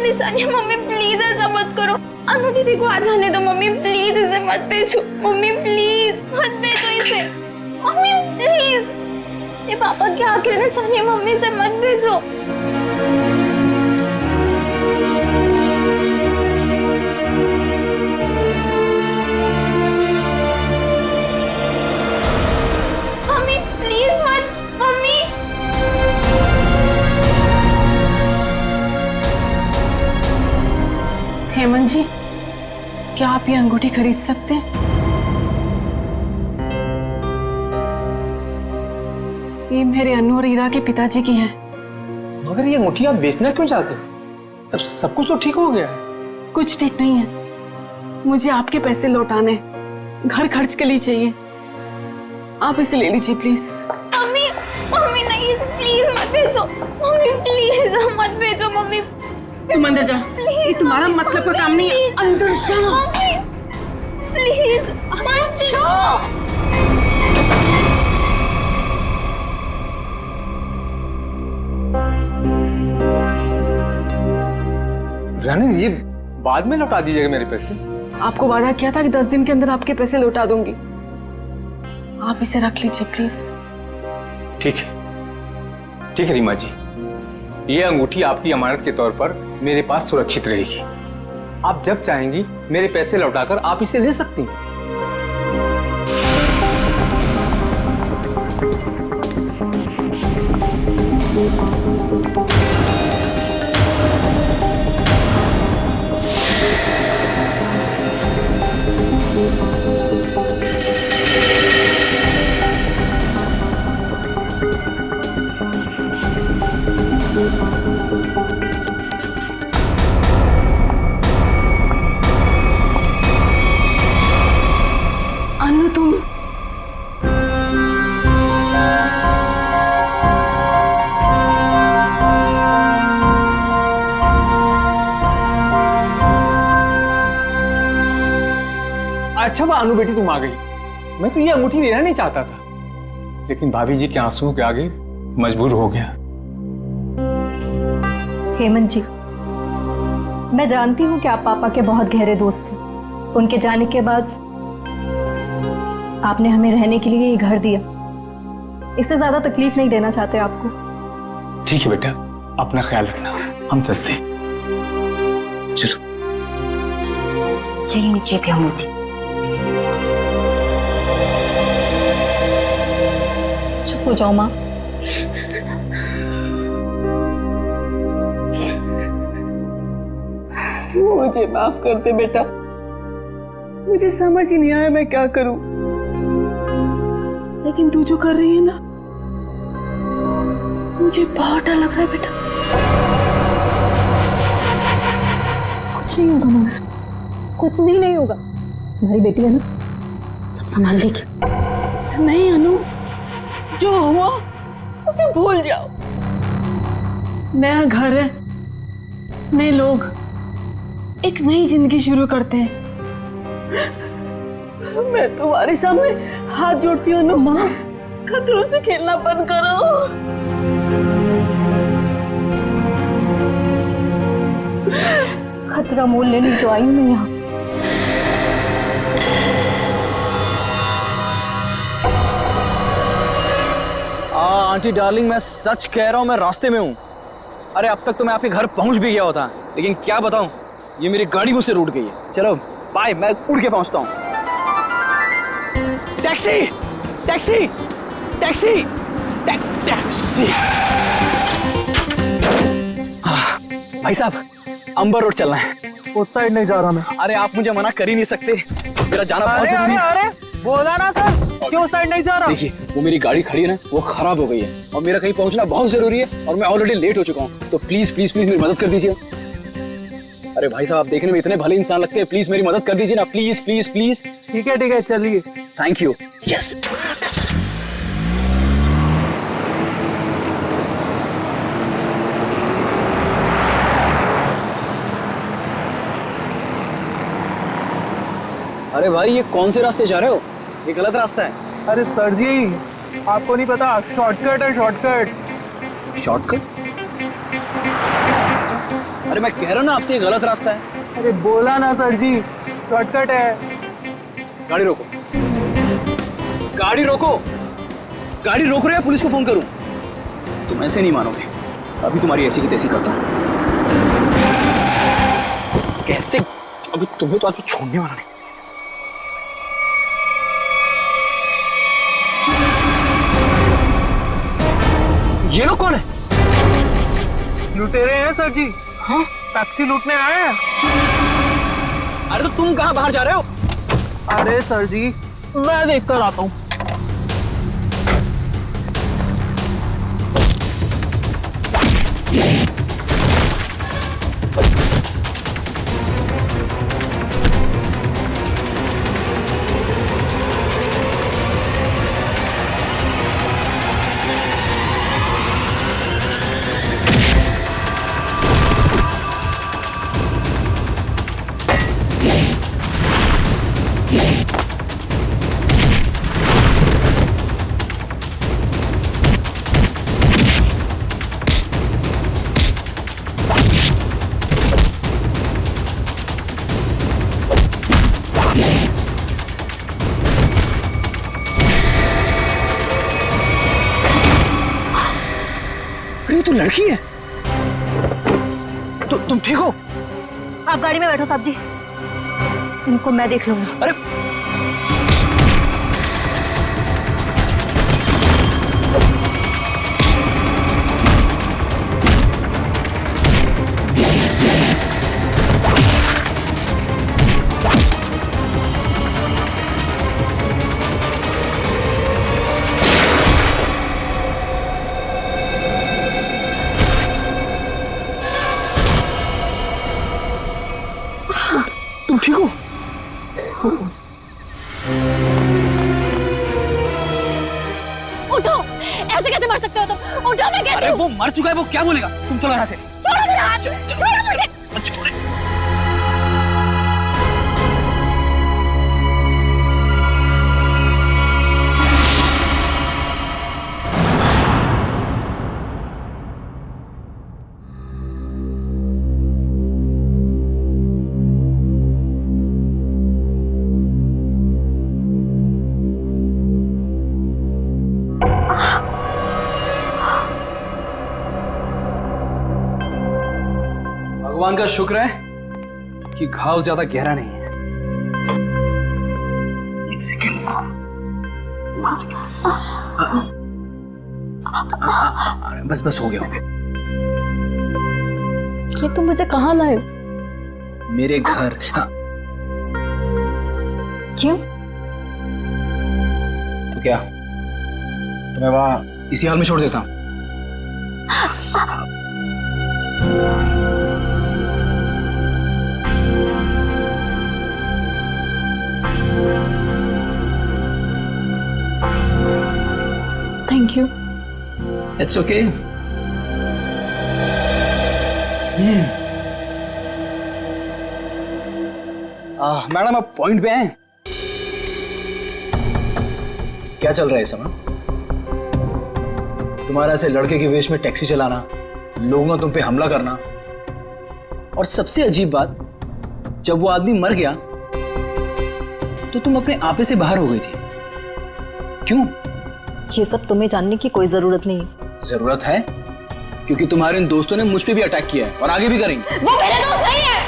निशानी। Mummy please ऐसा मत करो, अनु दीदी को आ जाने दो। मम्मी प्लीज इसे मत भेजो, मम्मी प्लीज मत भेजो इसे, मम्मी प्लीज। ये पापा की आखिरी निशानी, मम्मी से मत भेजो। मम्मी प्लीज मत, मम्मी। हेमंत जी, क्या आप ये अंगूठी खरीद सकते हैं? ये मेरे अनु और ईरा के पिताजी की है। मगर ये अंगूठी आप बेचना क्यों चाहते हो? अब सब कुछ तो ठीक हो गया है। कुछ ठीक नहीं है, मुझे आपके पैसे लौटाने, घर खर्च के लिए चाहिए। आप इसे ले लीजिए प्लीज। मम्मी मम्मी नहीं, प्लीज मत भेजो, मम्मी प्लीज मत भेजो। मम्मी तुम अंदर जा, ये तुम्हारा मतलब का काम नहीं है। अंदर जा मम्मी प्लीज मत जाओ। रहने दीजिए, बाद में लौटा दीजिएगा मेरे पैसे। आपको वादा किया था कि 10 दिन के अंदर आपके पैसे लौटा दूंगी। आप इसे रख लीजिए प्लीज। ठीक है रीमा जी, ये अंगूठी आपकी अमानत के तौर पर मेरे पास सुरक्षित रहेगी। आप जब चाहेंगी मेरे पैसे लौटाकर आप इसे ले सकती हैं। अनु तुम अच्छा वो अनु बेटी तुम आ गई। मैं तो ये अंगूठी लेना नहीं चाहता था, लेकिन भाभी जी के आंसू के आगे मजबूर हो गया। हेमंत जी, मैं जानती हूँ कि आप पापा के बहुत गहरे दोस्त थे। उनके जाने के बाद आपने हमें रहने के लिए ये घर दिया। इससे ज्यादा तकलीफ नहीं देना चाहते आपको। ठीक है बेटा, अपना ख्याल रखना, हम चलते हैं। चलो। यही नीचे थी अंगूठी। चुप हो जाओ माँ। मुझे माफ कर दे बेटा, मुझे समझ ही नहीं आया मैं क्या करूं। लेकिन तू जो कर रही है ना, मुझे बहुत डर लग रहा है बेटा। कुछ नहीं होगा मम्मी, कुछ भी नहीं होगा। तुम्हारी बेटी है ना, सब संभाल लेगी। नहीं अनु, जो हुआ उसे भूल जाओ। नया घर है, नए लोग, एक नई जिंदगी शुरू करते हैं। मैं तुम्हारे सामने हाथ जोड़ती हूँ अनु, माँ खतरों से खेलना बंद करो। खतरा मोल लेने तो आई हूँ मैं यहाँ। आंटी डार्लिंग, मैं सच कह रहा हूँ, मैं रास्ते में हूँ। अरे अब तक तो मैं आपके घर पहुँच भी गया होता, लेकिन क्या बताऊँ, ये मेरी गाड़ी मुझसे रूठ गई है। चलो बाय, मैं उड़ के पहुँचता हूँ। Taxi taxi taxi taxi. भाई साहब, अंबर रोड चलना है। उस साइड नहीं जा रहा मैं। अरे आप मुझे मना कर ही नहीं सकते, मेरा जाना बहुत जरूरी है। अरे बोला ना सर, क्यों साइड नहीं जा रहा? देखिए, वो मेरी गाड़ी खड़ी है ना, वो खराब हो गई है और मेरा कहीं पहुंचना बहुत जरूरी है और मैं ऑलरेडी लेट हो चुका हूँ। तो प्लीज प्लीज प्लीज मेरी मदद कर दीजिए। अरे भाई साहब, आप देखने में इतने भले इंसान लगते हैं, प्लीज मेरी मदद कर दीजिए ना, प्लीज प्लीज प्लीज। ठीक है चलिए। Thank you. यस। अरे भाई, ये कौन से रास्ते जा रहे हो? ये गलत रास्ता है। अरे सर जी, आपको नहीं पता, शॉर्टकट है, शॉर्टकट। शॉर्टकट? अरे मैं कह रहा हूँ ना आपसे, ये गलत रास्ता है। अरे बोला ना सर जी, शॉर्टकट है। गाड़ी रोको, गाड़ी रोको, गाड़ी रोक रहे हैं, पुलिस को फोन करूं? तुम ऐसे नहीं मानोगे, अभी तुम्हारी ऐसी की तैसी करता हूं। कैसे? अभी तुम्हें तो आज छोड़ने वाला नहीं। ये लोग कौन है? लुटेरे हैं सर जी। हाँ? टैक्सी लूटने आए हैं। अरे तो तुम कहाँ बाहर जा रहे हो? अरे सर जी, मैं देख कर आता हूँ। अरे तो लड़की है। तो तुम ठीक हो? आप गाड़ी में बैठो साहब जी, इनको मैं देख लूंगी। अरे तुम ठीक हो? उठो, ऐसे कैसे मर सकते हो तुम? उठो, मैं कहती अरे हूँ। वो मर चुका है, वो क्या बोलेगा? तुम चलो यहाँ से। छोड़ो मेरा हाथ, छोड़ो मुझे। छोड़े। भगवान का शुक्र है कि घाव ज्यादा गहरा नहीं है। एक सेकेंड, बस बस हो गया, हो गया। ये तुम मुझे कहाँ लाए? मेरे घर। हाँ। क्यों? तो क्या तुम्हें वहां इसी हाल में छोड़ देता? Thank you. It's okay. Madam आप पॉइंट पे हैं? क्या चल रहा है इस समय? तुम्हारा ऐसे लड़के के वेश में टैक्सी चलाना, लोगों का तुम पे हमला करना, और सबसे अजीब बात, जब वो आदमी मर गया तो तुम अपने आपे से बाहर हो गई थी। क्यों? ये सब तुम्हें जानने की कोई जरूरत नहीं। जरूरत है, क्योंकि तुम्हारे इन दोस्तों ने मुझ पे भी अटैक किया है और आगे भी करेंगे। वो मेरे दोस्त नहीं है।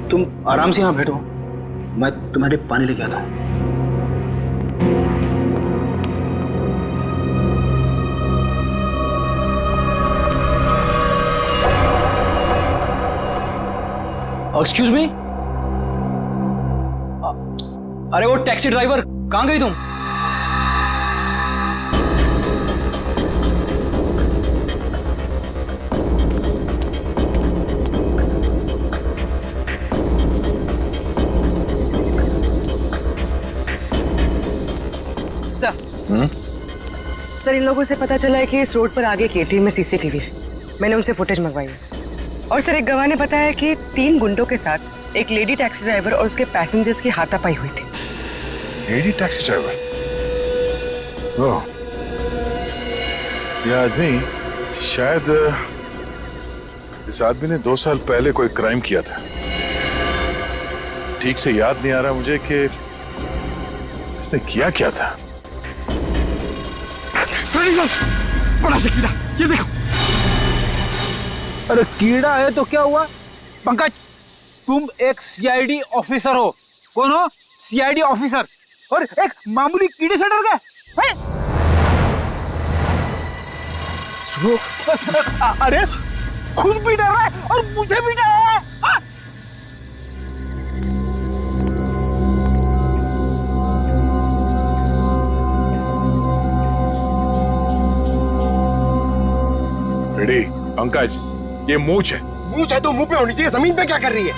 तुम आराम से यहां बैठो, मैं तुम्हारे पानी लेके आता हूं। एक्सक्यूज मी, अरे वो टैक्सी ड्राइवर, कहां गई तुम? सर, इन लोगों से पता चला है कि इस रोड पर आगे एक एटीएम में सीसीटीवी है। मैंने उनसे फुटेज मंगवाई है। और सर, एक गवाह ने बताया कि 3 गुंडों के साथ एक लेडी टैक्सी ड्राइवर और उसके पैसेंजर्स की हाथापाई हुई थी। Lady taxi driver? ओह, ये आदमी शायद इस आदमी ने 2 साल पहले कोई क्राइम किया था। ठीक से याद नहीं आ रहा मुझे कि इसने किया क्या था। बड़ा सा कीड़ा, ये देखो। अरे कीड़ा है तो क्या हुआ? पंकज, तुम एक सीआईडी ऑफिसर हो। कौन हो? सीआईडी ऑफिसर, और एक मामूली कीड़े से डर गए हैं? सुनो, अरे खुद भी डर रहा है और मुझे भी डर रहा है। हाँ? रेडी पंकज, ये मूंछ है। मूंछ है तो मुंह पे होनी चाहिए, जमीन पे क्या कर रही है?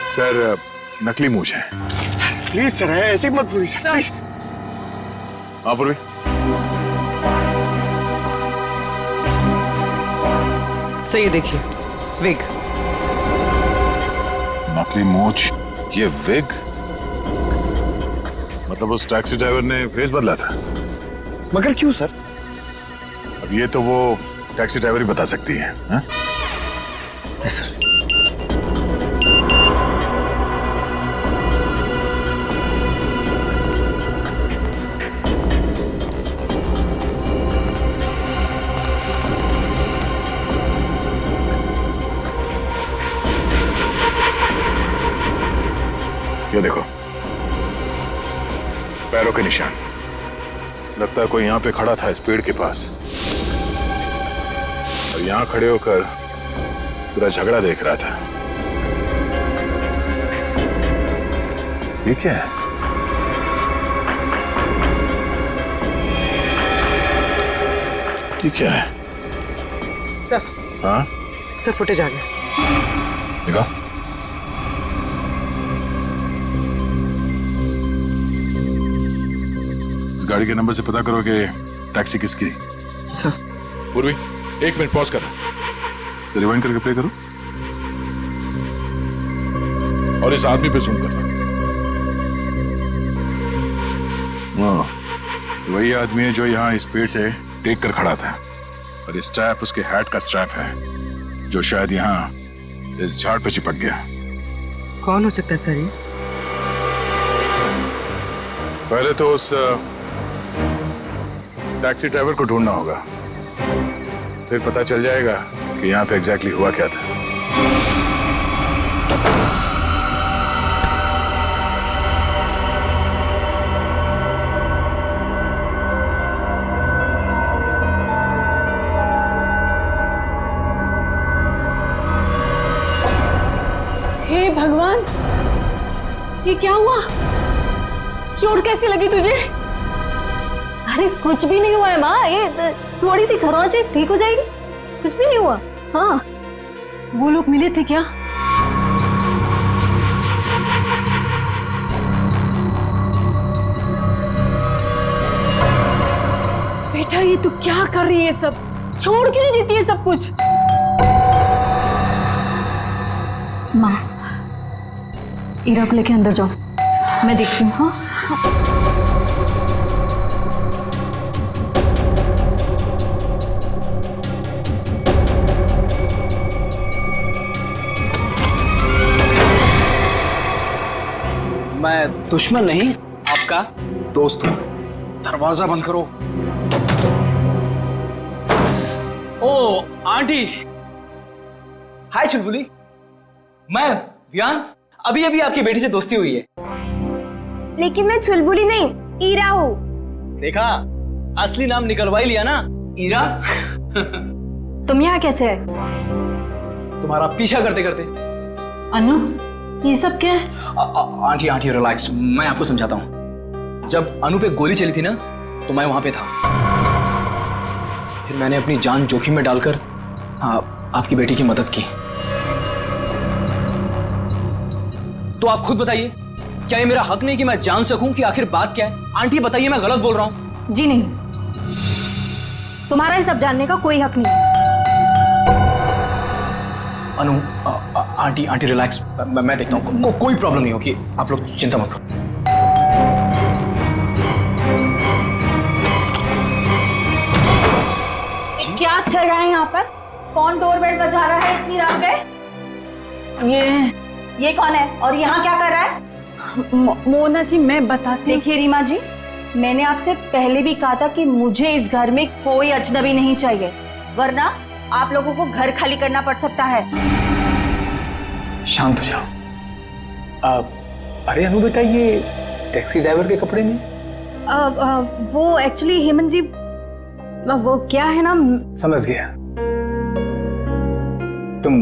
सर नकली मूंछ है। प्लीज सर, ऐसे मत बोलिए सर, प्लीज। हाँ पूर्वी, सर ये देखिए, विग। नकली मूंछ, ये विग। मतलब उस टैक्सी ड्राइवर ने फेस बदला था। मगर क्यों सर? अब ये तो वो टैक्सी ड्राइवर ही बता सकती है। हाँ? सर ये देखो, पैरों के निशान। लगता है कोई यहाँ पे खड़ा था इस पेड़ के पास, और यहाँ खड़े होकर पूरा झगड़ा देख रहा था। ये क्या है? ये क्या है? सर, हाँ सर फुटेज आ गया। देखो, इस गाड़ी के नंबर से पता करो कि टैक्सी किसकी। सर पूर्वी, 1 मिनट पॉज कर, रिवाइंड करके प्ले करो और इस आदमी पे जूम करना। हाँ, वही आदमी है जो यहाँ इस पेड़ से टेक कर खड़ा था, और इस स्ट्रैप उसके हैट का स्ट्रैप है जो शायद यहाँ इस झाड़ पे चिपक गया। कौन हो सकता है सर ये? पहले तो उस टैक्सी ड्राइवर को ढूंढना होगा, फिर पता चल जाएगा कि यहाँ पे एग्जैक्टली हुआ क्या था। हे भगवान, ये क्या हुआ? चोट कैसे लगी तुझे? अरे कुछ भी नहीं हुआ है माँ, ये थोड़ी सी खरोंच है, ठीक हो जाएगी। कुछ भी नहीं हुआ। हाँ, वो लोग मिले थे क्या? बेटा ये तू क्या कर रही है? सब छोड़ क्यों नहीं देती है सब कुछ? माँ, ईरा को लेके अंदर जाओ, मैं देखती हूँ। हाँ मैं दुश्मन नहीं, आपका दोस्त हूं। दरवाजा बंद करो। ओ आंटी, हाय चुलबुली। मैं वियान, अभी अभी आपकी बेटी से दोस्ती हुई है। लेकिन मैं चुलबुली नहीं, ईरा हूँ। देखा, असली नाम निकलवा ही लिया ना, ईरा। तुम यहाँ कैसे है? तुम्हारा पीछा करते करते। अनु, ये सब क्या है? आंटी आंटी रिलैक्स, मैं आपको समझाता हूँ। जब अनु पे गोली चली थी ना, तो मैं वहां पे था। फिर मैंने अपनी जान जोखिम में डालकर आपकी बेटी की मदद की। तो आप खुद बताइए, क्या ये मेरा हक नहीं कि मैं जान सकूं कि आखिर बात क्या है? आंटी बताइए, मैं गलत बोल रहा हूं? जी नहीं, तुम्हारा ये सब जानने का कोई हक नहीं। अनु, आंटी आंटी रिलैक्स, मैं देखता हूँ। कोई प्रॉब्लम नहीं होगी, आप लोग चिंता मत करो। यहाँ पर? कौन डोरबेल बजा रहा है इतनी रात गए? ये कौन है और यहाँ क्या कर रहा है? मोना जी मैं बताती हूँ। देखिए रीमा जी, मैंने आपसे पहले भी कहा था कि मुझे इस घर में कोई अजनबी नहीं चाहिए, वरना आप लोगों को घर खाली करना पड़ सकता है। शांत हो जाओ। अरे अनु बेटा, ये टैक्सी ड्राइवर के कपड़े में? वो एक्चुअली हेमंत जी, वो क्या है ना। समझ गया, तुम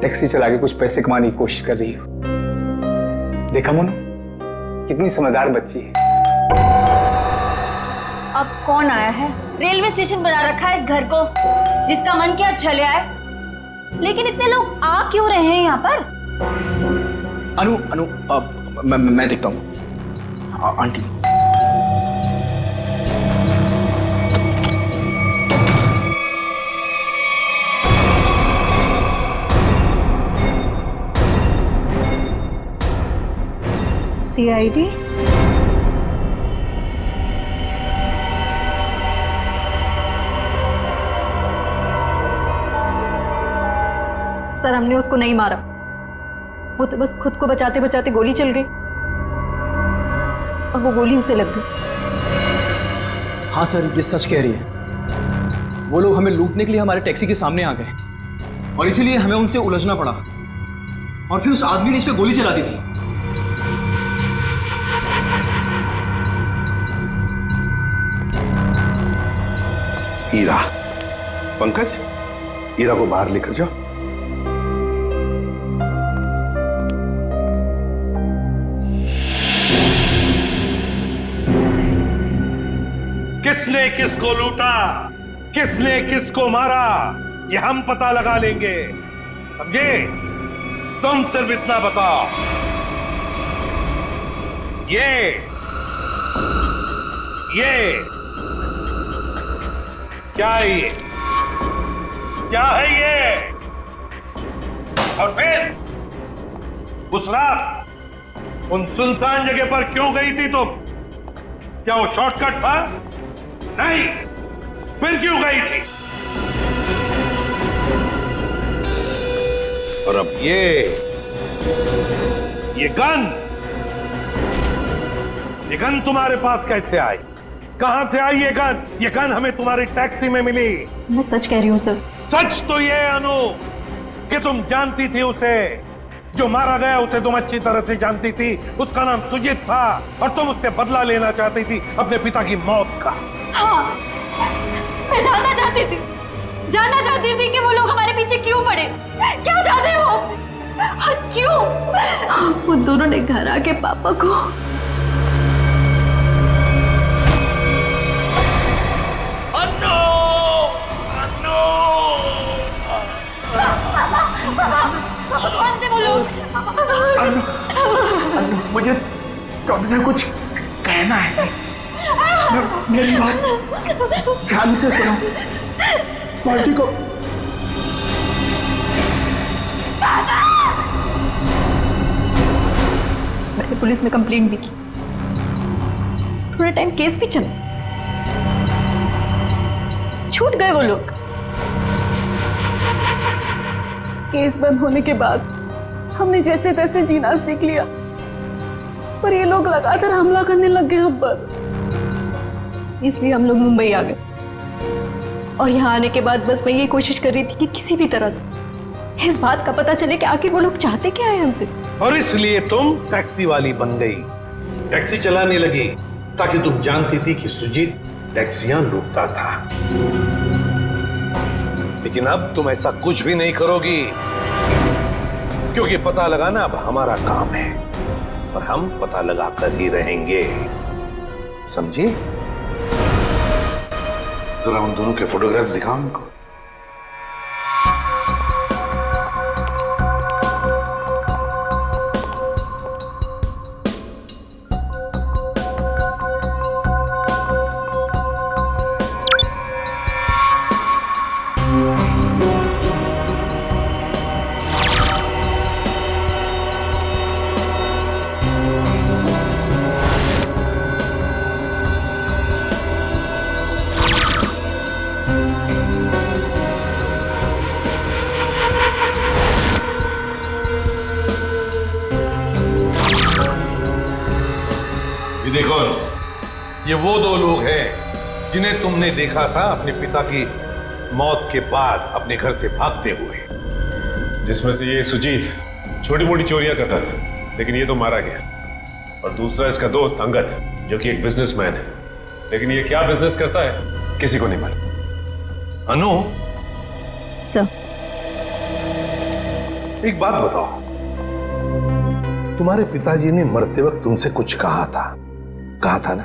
टैक्सी चला के कुछ पैसे कमाने की कोशिश कर रही हो। देखा मोनू, कितनी समझदार बच्ची है। अब कौन आया है? रेलवे स्टेशन बना रखा है इस घर को, जिसका मन किया चले आए। लेकिन इतने लोग आ क्यों रहे हैं यहाँ पर? अनु अनु मैं देखता हूँ। Aunty CID? सर, हमने उसको नहीं मारा, वो तो बस खुद को बचाते बचाते गोली चल गई और वो गोली उसे लग गई। हाँ सर, ये सच कह रही है। वो लोग हमें लूटने के लिए हमारे टैक्सी के सामने आ गए और इसीलिए हमें उनसे उलझना पड़ा, और फिर उस आदमी ने इस पे गोली चला दी थी। हीरा, पंकज, हीरा को बाहर लेकर जाओ। किसने किसको लूटा, किसने किसको मारा, ये हम पता लगा लेंगे, समझे? तुम सिर्फ इतना बताओ, ये क्या है? ये क्या है ये? और फिर उस रात उन सुनसान जगह पर क्यों गई थी तुम? क्या वो शॉर्टकट था? नहीं, फिर क्यों गई थी? और अब ये गन तुम्हारे पास कैसे आई? कहां से आई ये गन? ये गन हमें तुम्हारी टैक्सी में मिली। मैं सच कह रही हूँ सर। सच तो ये अनु कि तुम जानती थी उसे, जो मारा गया उसे तुम अच्छी तरह से जानती थी। उसका नाम सुजीत था और तुम उससे बदला लेना चाहती थी अपने पिता की मौत का। हाँ, मैं जानना चाहती थी कि वो लोग हमारे पीछे क्यों पड़े, क्या चाहते हैं वो और क्यों। वो दोनों ने घर आके पापा को कौन थे वो लोग? मुझे तुमसे कुछ कहना है। मेरी बात ध्यान से सुनो। पार्टी को मैंने पुलिस में कंप्लेंट भी की, थोड़ा टाइम केस भी चला, छूट गए वो लोग। केस बंद होने के बाद हमने जैसे तैसे जीना सीख लिया, पर ये लोग लगातार हमला करने लग गए हम पर। इसलिए हम लोग मुंबई आ गए और यहाँ आने के बाद बस मैं ये कोशिश कर रही थी कि किसी भी तरह से इस बात का पता चले कि आखिर वो लोग चाहते क्या है हमसे। और इसलिए तुम टैक्सी वाली बन गई, टैक्सी चलाने लगी, ताकि तुम जानती थी कि सुजीत टैक्सियां लूटता था। लेकिन अब तुम ऐसा कुछ भी नहीं करोगी, क्योंकि पता लगाना अब हमारा काम है और हम पता लगा कर ही रहेंगे, समझी? जरा उन दोनों के फोटोग्राफ दिखाओ हमको। देखो ये वो दो लोग हैं जिन्हें तुमने देखा था अपने पिता की मौत के बाद अपने घर से भागते हुए। जिसमें से ये सुजीत छोटी मोटी चोरियां करता था, लेकिन ये तो मारा गया। और दूसरा इसका दोस्त अंगद, जो कि एक बिजनेसमैन है, लेकिन ये क्या बिजनेस करता है किसी को नहीं मालूम। अनु, सर, एक बात बताओ, तुम्हारे पिताजी ने मरते वक्त तुमसे कुछ कहा था ना?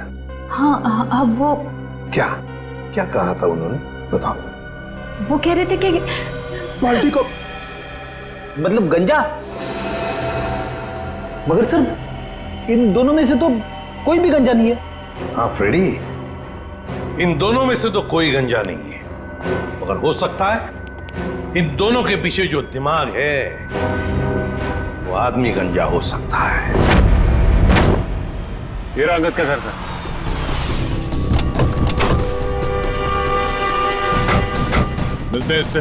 हाँ, अब वो क्या क्या कहा था उन्होंने, बताओ। वो कह रहे थे कि पार्टी को मतलब गंजा। मगर सर इन दोनों में से तो कोई भी गंजा नहीं है। हाँ फ्रेडी, इन दोनों में से तो कोई गंजा नहीं है, मगर हो सकता है इन दोनों के पीछे जो दिमाग है वो आदमी गंजा हो सकता है। ये रहा अंगद का घर था। मिलते हैं इससे।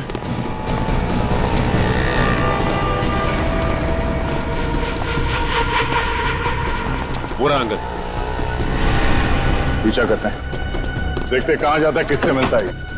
वो रहा अंगद। पीछा करते हैं, देखते हैं कहां जाता है, किससे मिलता है।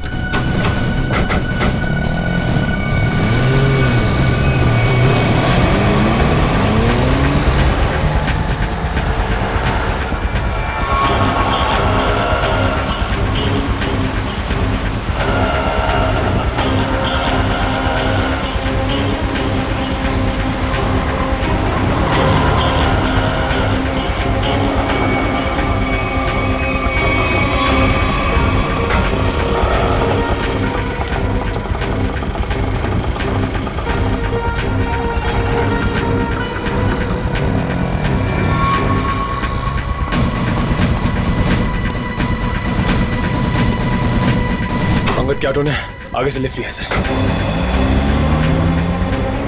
अंगद के ऑटो ने आगे से लिफ्ट लिया है सर।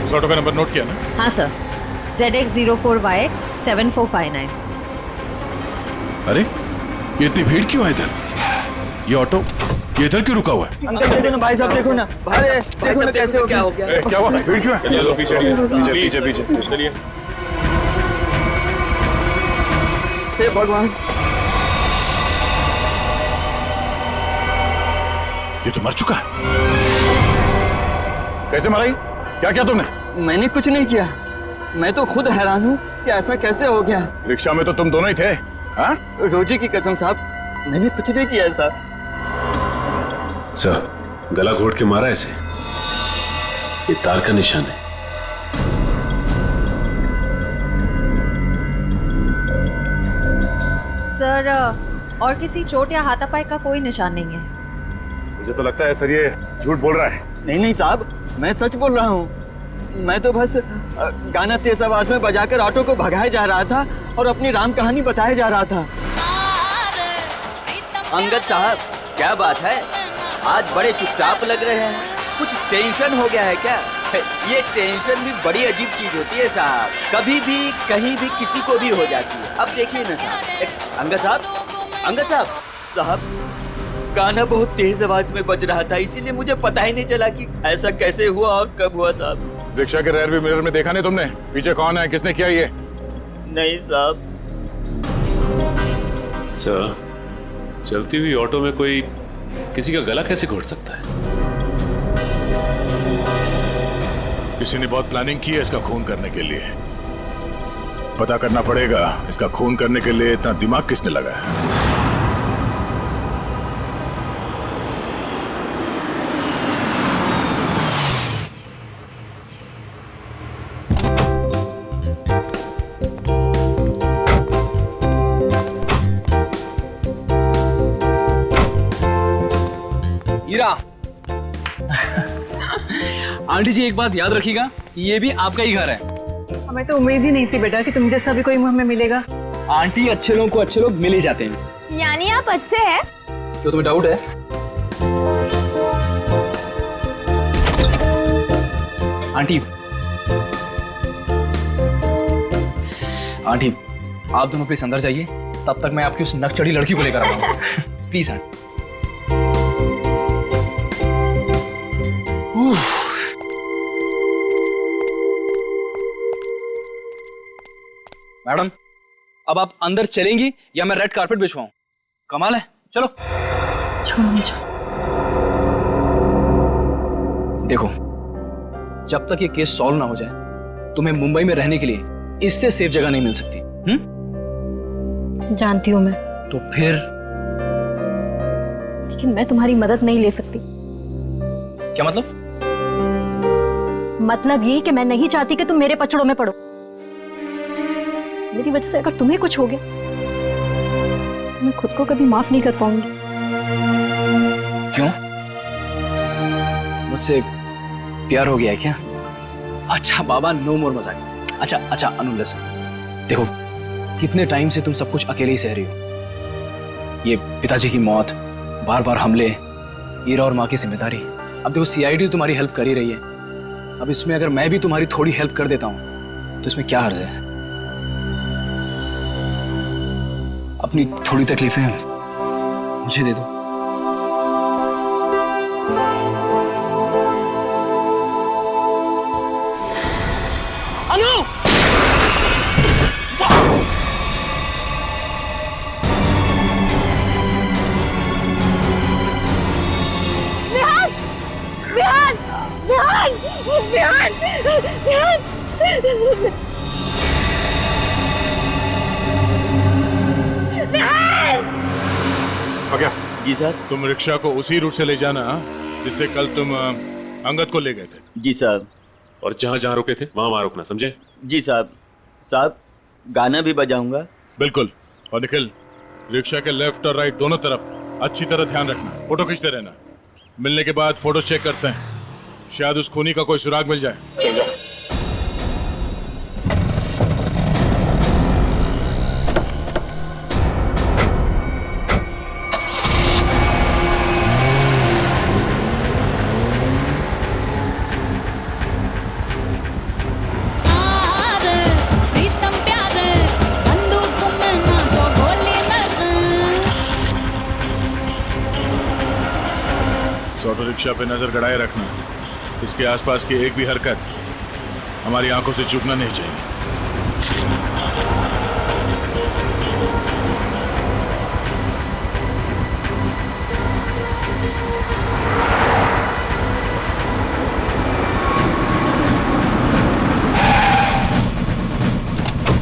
उस ऑटो का नंबर नोट किया ना? हाँ सर, ZX04YX 7459। अरे ये इतनी भीड़ क्यों है इधर? ये ऑटो ये इधर क्यों रुका हुआ है? अंकल देखो ना, भाई साहब देखो ना, देखो ना कैसे हो, क्या हो गया? क्या हुआ? भीड़ क्यों है? चलो पीछे पीछे पीछे पीछे चलिए। हे भगवान, ये तो मर चुका है। कैसे मरा? क्या किया तुमने? मैंने कुछ नहीं किया। मैं तो खुद हैरान हूँ कि ऐसा कैसे हो गया। रिक्शा में तो तुम दोनों ही थे। हाँ? रोजी की कसम साहब, मैंने कुछ नहीं किया साहब। सर गला घोट के मारा ऐसे, ये तार का निशान है। सर और किसी चोट या हाथापाई का कोई निशान नहीं है। मुझे तो लगता है सर ये झूठ बोल रहा है। नहीं नहीं साहब, मैं सच बोल रहा हूँ। मैं तो बस गाना तेज आवाज में बजाकर ऑटो को भगाया जा रहा था और अपनी राम कहानी बताया जा रहा था। अंगद साहब, क्या बात है, आज बड़े चुपचाप लग रहे हैं। कुछ टेंशन हो गया है क्या? ये टेंशन भी बड़ी अजीब चीज होती है साहब, कभी भी कहीं भी किसी को भी हो जाती है। अब देखिए ना साहब, अंगद साहब साहब गाना बहुत तेज आवाज में बज रहा था, इसीलिए मुझे पता ही नहीं चला कि ऐसा कैसे हुआ और कब हुआ साहब। रिक्शा के रेयर व्यू मिरर में देखा नहीं तुमने? पीछे कौन है, किसने किया ये? नहीं साहब। सर चलती हुई ऑटो में कोई किसी का गला कैसे घोट सकता है? किसी ने बहुत प्लानिंग की है इसका खून करने के लिए। पता करना पड़ेगा इसका खून करने के लिए इतना दिमाग किसने लगाया। आंटी जी एक बात याद रखिएगा, ये भी आपका ही घर है। हमें तो उम्मीद ही नहीं थी बेटा कि तुम जैसा भी कोई हमें मिलेगा। आंटी अच्छे लोगों को अच्छे लोग मिल ही जाते हैं। यानी आप अच्छे हैं? तो तुम्हें डाउट है? आंटी आप दोनों प्लीज अंदर जाइए, तब तक मैं आपकी उस नकचढ़ी लड़की को लेकर आऊंगा। Please aunty. मैडम अब आप अंदर चलेंगी या मैं रेड कारपेट बिछवाऊं? कमाल है, चलो। छोड़ो मुझे। देखो, जब तक ये केस सॉल्व ना हो जाए तुम्हें मुंबई में रहने के लिए इससे सेफ जगह नहीं मिल सकती। जानती हूँ मैं, तो फिर लेकिन मैं तुम्हारी मदद नहीं ले सकती। क्या मतलब? मतलब ये कि मैं नहीं चाहती कि तुम मेरे पचड़ों में पड़ो। मेरी वजह से अगर तुम्हें कुछ हो गया तो मैं खुद को कभी माफ नहीं कर पाऊंगी। क्यों? मुझसे प्यार हो गया है क्या? अच्छा बाबा, नो मोर मजाक। अच्छा अनु लिसन, देखो कितने टाइम से तुम सब कुछ अकेले ही सह रही हो। ये पिताजी की मौत, बार बार हमले, ईरा और माँ की जिम्मेदारी। अब देखो सीआईडी तुम्हारी हेल्प कर ही रही है, अब इसमें अगर मैं भी तुम्हारी थोड़ी हेल्प कर देता हूँ तो इसमें क्या हर्ज है? अपनी थोड़ी तकलीफें मुझे दे दो। अनु! विहान! विहान! विहान! विहान! विहान! विहान! हो गया? जी सर। तुम रिक्शा को उसी रूट से ले जाना जिससे कल तुम अंगद को ले गए थे। जी साहब। और जहां जहां रुके थे वहां रुकना, समझे? जी साहब। साहब, गाना भी बजाऊंगा। बिल्कुल। और निखिल, रिक्शा के लेफ्ट और राइट दोनों तरफ अच्छी तरह ध्यान रखना, फोटो खींचते रहना। मिलने के बाद फोटो चेक करते हैं, शायद उस खूनी का कोई सुराग मिल जाए। चल जाओ। ऑटो रिक्शा पे नजर गड़ाए रखना, इसके आसपास की एक भी हरकत हमारी आंखों से चूकना नहीं चाहिए।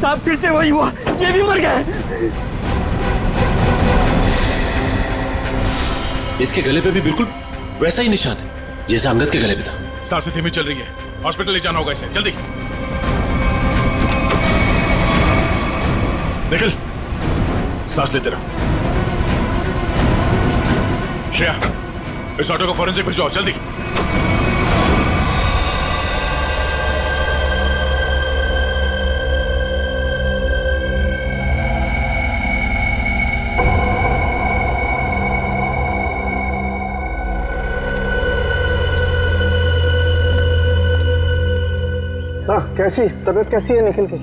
साहब फिर से वही हुआ, ये भी मर गए। इसके गले पे भी बिल्कुल वैसा ही निशान है जैसा अंगद के गले पे था। सांसें धीमी चल रही है, हॉस्पिटल ले जाना होगा इसे, जल्दी। निखिल, सांस लेते रहो। श्रेया, इस ऑटो को फॉरेंसिक भिजवाओ, जल्दी। हाँ, कैसी तबीयत कैसी है निखिल की?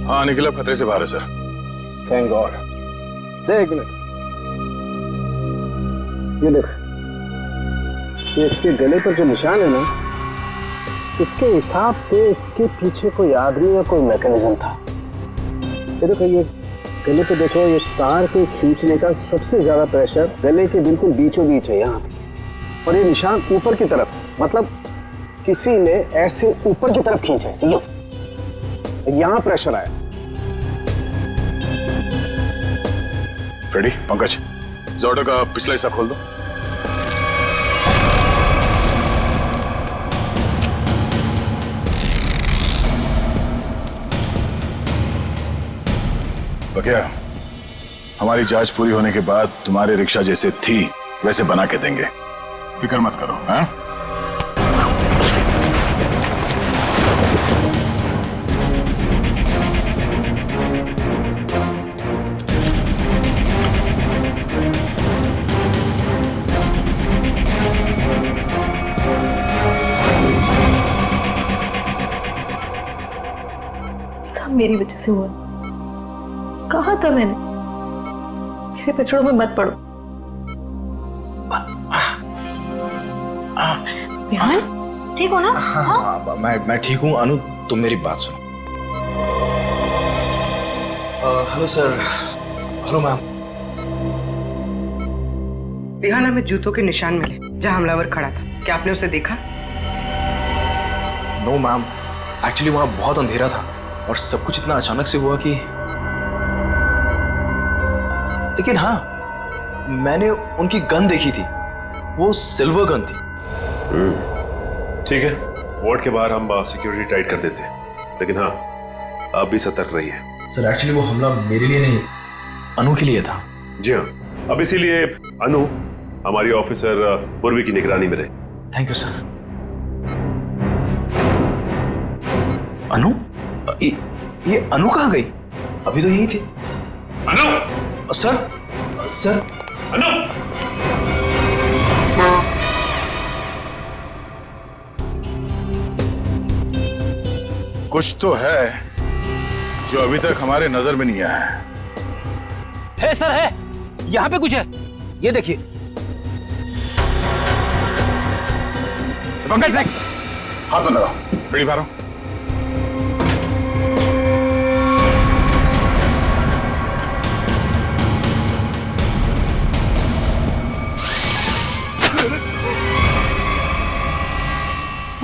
हाँ, निखिल अब खतरे से बाहर है सर। Thank God. देख मिनट, ये देख, ये इसके गले पर जो निशान है ना, इसके हिसाब से इसके पीछे कोई आदमी या कोई मैकेनिज्म था। ये देखो, ये गले पे देखो, ये तार के खींचने का सबसे ज्यादा प्रेशर गले के बिल्कुल बीचों बीच है यहाँ, और ये निशान ऊपर की तरफ, मतलब किसी ने ऐसे ऊपर की तरफ खींचा है, यहां प्रेशर आया। फ्रेडी, पंकज, इस ऑटो का पिछला हिस्सा खोल दो। बकिया, हमारी जांच पूरी होने के बाद तुम्हारे रिक्शा जैसे थी वैसे बना के देंगे, फिक्र मत करो। हाँ? सब मेरी वजह से हुआ। कहा था मैंने, मेरे पचड़ों में मत पड़ो। विहान, ठीक हो ना? हाँ, मैं ठीक हूँ। अनु, तुम मेरी बात सुनो। Hello sir. Hello ma'am. बिहाना में जूतों के निशान मिले जहां हमलावर खड़ा था। क्या आपने उसे देखा? नो मैम, एक्चुअली वहां बहुत अंधेरा था और सब कुछ इतना अचानक से हुआ कि, लेकिन हाँ, मैंने उनकी गन देखी थी। वो सिल्वर गन थी। ठीक है, वार्ड के बाहर हम सिक्योरिटी टाइट कर देते हैं, लेकिन हाँ, आप भी सतर्क रहिए। सर एक्चुअली वो हमला मेरे लिए नहीं, अनु के लिए था। जी हाँ, अब इसीलिए अनु हमारी ऑफिसर पूर्वी की निगरानी में रहे। Thank you sir. अनु? ये अनु कहाँ गई? अभी तो यही थी। अनु! सर अनु! कुछ तो है जो अभी तक हमारे नजर में नहीं आया है। सर है, यहाँ पे कुछ है, ये देखिए। पंकज देख, हाथ में लगाओ, बीड़ी मारो।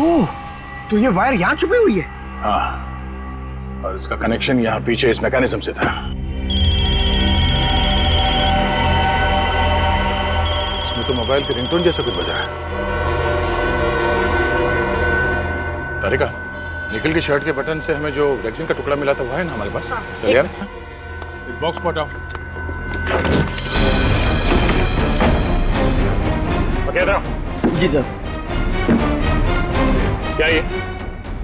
ओह, तो ये वायर यहाँ छुपी हुई है। हाँ, और इसका कनेक्शन यहाँ पीछे इस मैकेनिज्म से था। इसमें तो मोबाइल की रिंगटोन जैसा कुछ बजा है। तारिका, निकल की शर्ट के बटन से हमें जो रेक्सिन का टुकड़ा मिला था वो है ना हमारे पास? चलिए यार, इस बॉक्स को हटाओ। जी सर। क्या ये?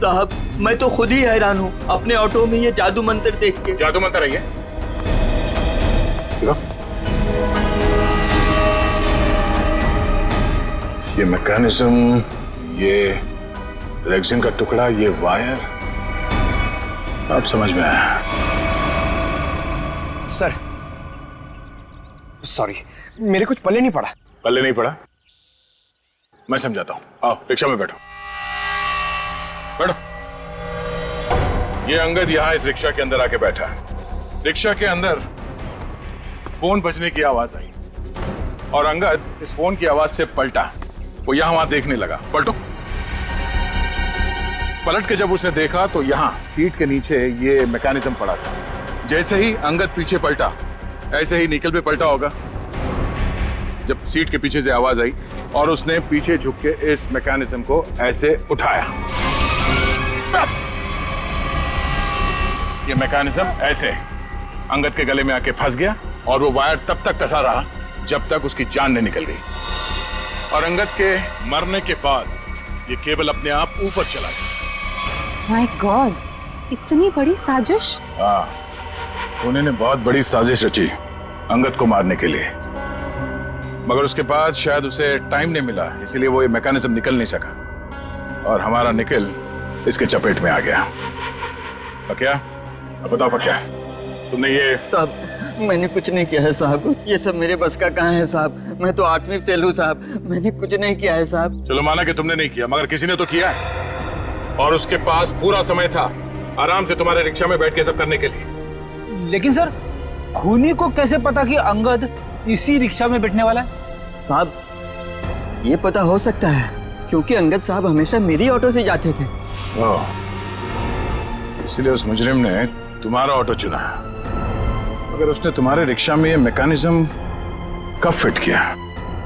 साहब, मैं तो खुद ही हैरान हूँ अपने ऑटो में ये जादू मंत्र देख के। जादू मंत्र है ये मैकेनिज्म, ये रेक्सिन का टुकड़ा, ये वायर, अब समझ में आया। सर सॉरी, मेरे कुछ पल्ले नहीं पड़ा। पल्ले नहीं पड़ा? मैं समझाता हूँ, आओ रिक्शा में बैठो। बैठो। ये अंगद यहाँ इस रिक्शा के अंदर आके बैठा है। रिक्शा के अंदर फोन बजने की आवाज आई और अंगद इस फोन की आवाज से पलटा। वो यहाँ वहां देखने लगा। पलटो। पलट के जब उसने देखा तो यहाँ सीट के नीचे ये मैकेनिज्म पड़ा था। जैसे ही अंगद पीछे पलटा, ऐसे ही निकल पे पलटा होगा जब सीट के पीछे से आवाज आई और उसने पीछे झुक के इस मैकेनिज्म को ऐसे उठाया। ये मैकेनिज्म ऐसे अंगद के गले में आके फंस गया और वो वायर तब तक कसा रहा जब तक उसकी जान नहीं निकल गई। और अंगद के मरने के बाद ये केबल अपने आप ऊपर चला गया। माय गॉड, इतनी बड़ी साजिश। हाँ, उन्होंने बहुत बड़ी साजिश रची अंगद को मारने के लिए, मगर उसके बाद शायद उसे टाइम नहीं मिला, इसीलिए वो ये मैकेनिज्म निकल नहीं सका और हमारा निकल इसके चपेट में आ गया। पक्या, अब बताओ पक्या, तुमने ये? साहब, मैंने कुछ नहीं किया है साहब, ये सब मेरे बस का कहाँ है साहब। मैं तो 8वीं फेल हूँ साहब, मैंने कुछ नहीं किया है साहब। चलो माना कि तुमने नहीं किया, मगर किसी ने तो किया है और उसके पास पूरा समय था आराम से तुम्हारे रिक्शा में बैठ के सब करने के लिए। लेकिन सर, खूनी को कैसे पता कि अंगद इसी रिक्शा में बैठने वाला है? साहब, ये पता हो सकता है क्योंकि अंगद साहब हमेशा मेरी ऑटो से जाते थे। इसलिए उस मुजरिम ने तुम्हारा ऑटो चुना। मगर उसने तुम्हारे रिक्शा में ये मैकेनिज्म कब फिट किया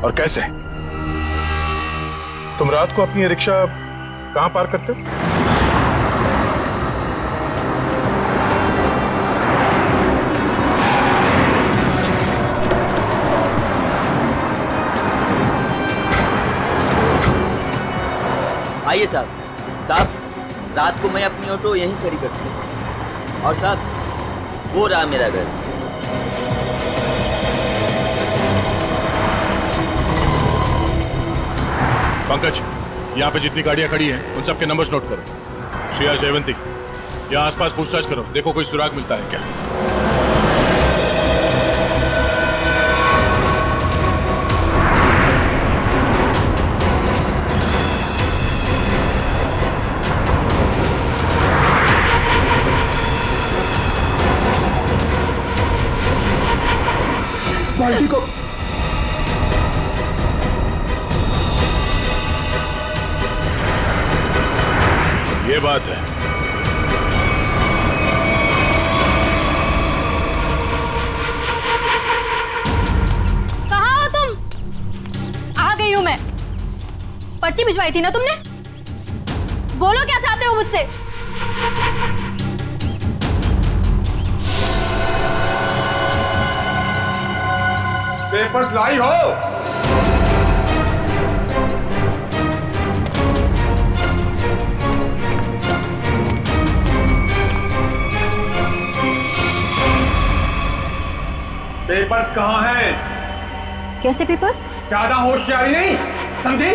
और कैसे? तुम रात को अपनी ये रिक्शा कहां पार्क करते हो? आइए साहब। साहब, रात को मैं अपनी ऑटो यहीं खड़ी करती हूँ। और साहब, वो रहा मेरा घर। पंकज, यहाँ पे जितनी गाड़ियाँ खड़ी हैं उन सब के नंबर्स नोट करो। श्रेया, जयवंती, यहाँ आसपास पूछताछ करो, देखो कोई सुराग मिलता है क्या। बाल्टी को। ये बात है। कहाँ हो तुम? आ गई हूं मैं। पर्ची भिजवाई थी ना तुमने? बोलो क्या चाहते हो मुझसे? पेपर्स लाई हो? पेपर्स कहाँ हैं? कैसे पेपर्स? ज्यादा होशियारी नहीं, समझी?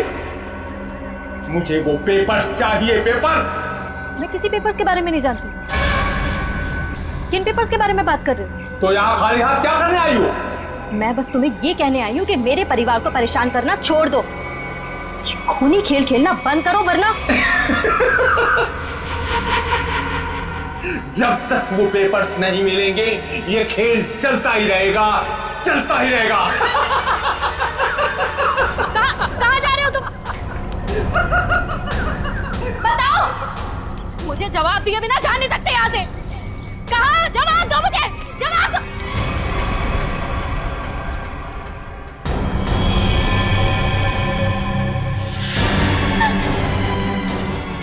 मुझे वो पेपर्स चाहिए, पेपर्स। मैं किसी पेपर्स के बारे में नहीं जानती। किन पेपर्स के बारे में बात कर रहे हो? तो यहाँ खाली हाथ क्या करने आई हो? मैं बस तुम्हें ये कहने आई हूँ कि मेरे परिवार को परेशान करना छोड़ दो। ये खूनी खेल खेलना बंद करो वरना जब तक वो पेपर्स नहीं मिलेंगे ये खेल चलता ही रहेगा, चलता ही रहेगा। कहाँ जा रहे हो तुम? बताओ, मुझे जवाब दिए बिना जा नहीं सकते यहाँ से। कहाँ? जवाब दो मुझे, जवाब दो।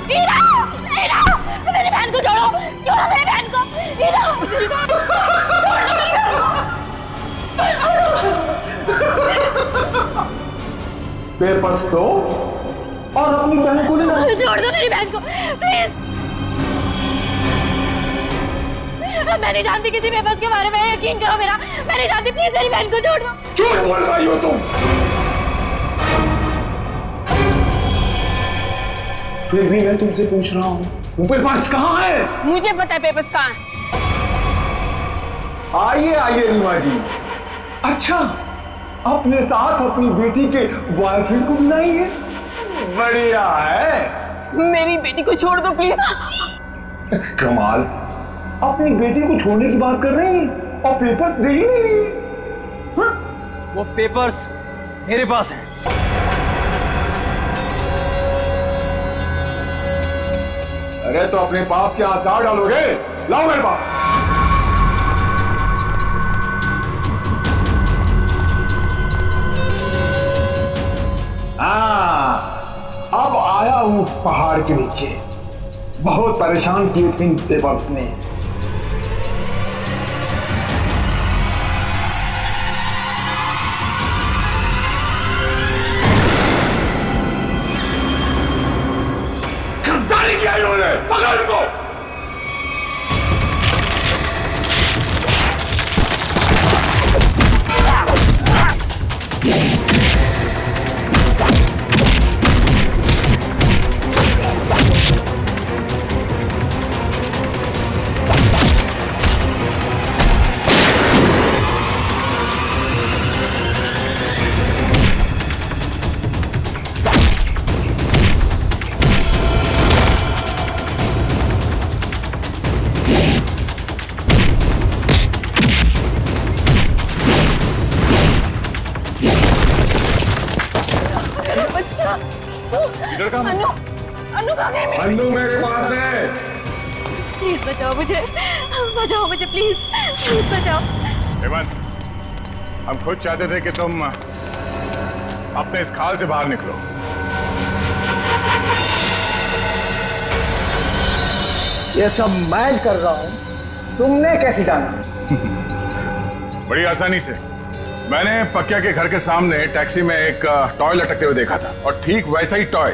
हीरा, हीरा, मेरी बहन को छोड़ो, छोड़ो मेरी बहन को। हीरा, मेरी बहन को छोड़ दो, मेरी बहन को। पेपर्स दो और अपनी बहन को ले लो। छोड़ दो मेरी बहन को, प्लीज। मैं नहीं जानती किसी पेपर्स के बारे में, यकीन करो मेरा। मैं नहीं जानती, प्लीज मेरी बहन को छोड़ दो। झूठ बोल रही हो तुम। फिर भी मैं तुमसे पूछ रहा हूँ, वो पेपर्स कहाँ है? मुझे पता है पेपर्स कहाँ है। आइए आइए रीमा जी। अच्छा, अपने साथ अपनी बेटी के बॉयफ्रेंड को बुलाइए। बढ़िया है। मेरी बेटी को छोड़ दो प्लीज। कमाल, अपनी बेटी को छोड़ने की बात कर रही हैं और पेपर्स दे ही नहीं रही। हाँ? वो पेपर्स मेरे पास हैं। अरे तो अपने पास क्या अचार डालोगे? लाओ मेरे पास। अब आया हूं पहाड़ के नीचे। बहुत परेशान किए थे इन पेपर्स ने। गद्दारी किया इन्होंने, पकड़ इनको। अन्नू मेरे पास है। प्लीज बचाओ मुझे, बचाओ मुझे, प्लीज प्लीज बचाओ। हेमंत, हम खुद चाहते थे कि तुम अपने इस खाल से बाहर निकलो। ये सब मैं कर रहा हूं, तुमने कैसे जाना? बड़ी आसानी से। मैंने पक्या के घर के सामने टैक्सी में एक टॉय लटकते हुए देखा था और ठीक वैसा ही टॉय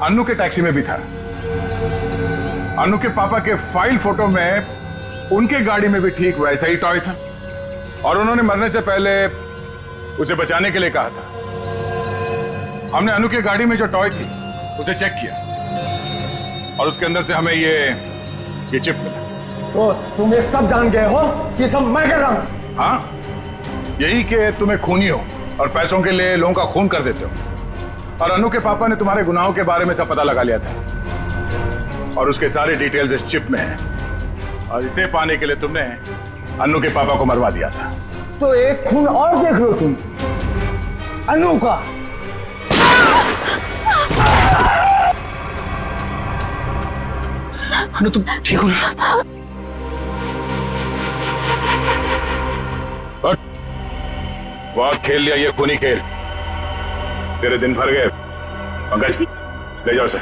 अन्नू के टैक्सी में भी था। अन्नू के पापा के फाइल फोटो में उनके गाड़ी में भी ठीक वैसा ही टॉय था और उन्होंने मरने से पहले उसे बचाने के लिए कहा था। हमने अन्नू के गाड़ी में जो टॉय थी उसे चेक किया और उसके अंदर से हमें ये चिप मिला। तो तुम ये सब जान गए हो कि सब मैं कर रहा हूं? हाँ, यही कि तुम्हें खूनी हो और पैसों के लिए लोगों का खून कर देते हो। और अन्नू के पापा ने तुम्हारे गुनाहों के बारे में सब पता लगा लिया था और उसके सारे डिटेल्स इस चिप में हैं और इसे पाने के लिए तुमने अन्नू के पापा को मरवा दिया था। तो एक खून और देख लो तुम, अनु का। अनु तुम ठीक हो ना? वाह, खेल लिया ये खूनी खेल, तेरे दिन भर गए। पंकज, ले जाओ उसे।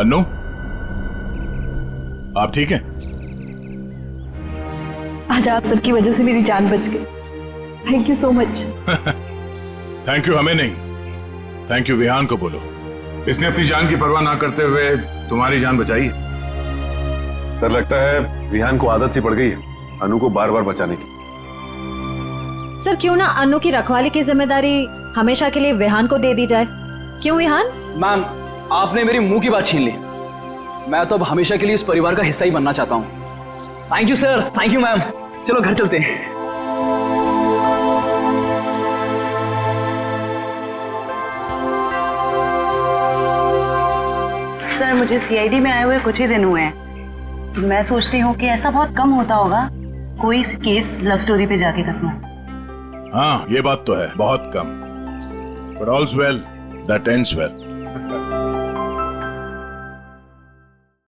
अनु, आप ठीक हैं? आज आप सबकी वजह से मेरी जान बच गई। Thank you so much. Thank you हमें नहीं, थैंक यू विहान को बोलो। इसने अपनी जान की परवाह ना करते हुए तुम्हारी जान बचाई है। डर लगता है विहान को आदत सी पड़ गई है अनु को बार बार बचाने की। सर क्यों ना अनु की रखवाली की जिम्मेदारी हमेशा के लिए विहान को दे दी जाए? क्यों विहान? मैम, आपने मेरी मुंह की बात छीन ली। मैं तो अब हमेशा के लिए इस परिवार का हिस्सा ही बनना चाहता हूँ। Thank you sir, thank you ma'am. चलो घर चलते हैं। सर मुझे सीआईडी में आए हुए कुछ ही दिन हुए हैं। मैं सोचती हूँ कि ऐसा बहुत कम होता होगा कोई केस लव स्टोरी पे जाके खत्म। हाँ, ये बात तो है, बहुत कम। But all's well that ends well.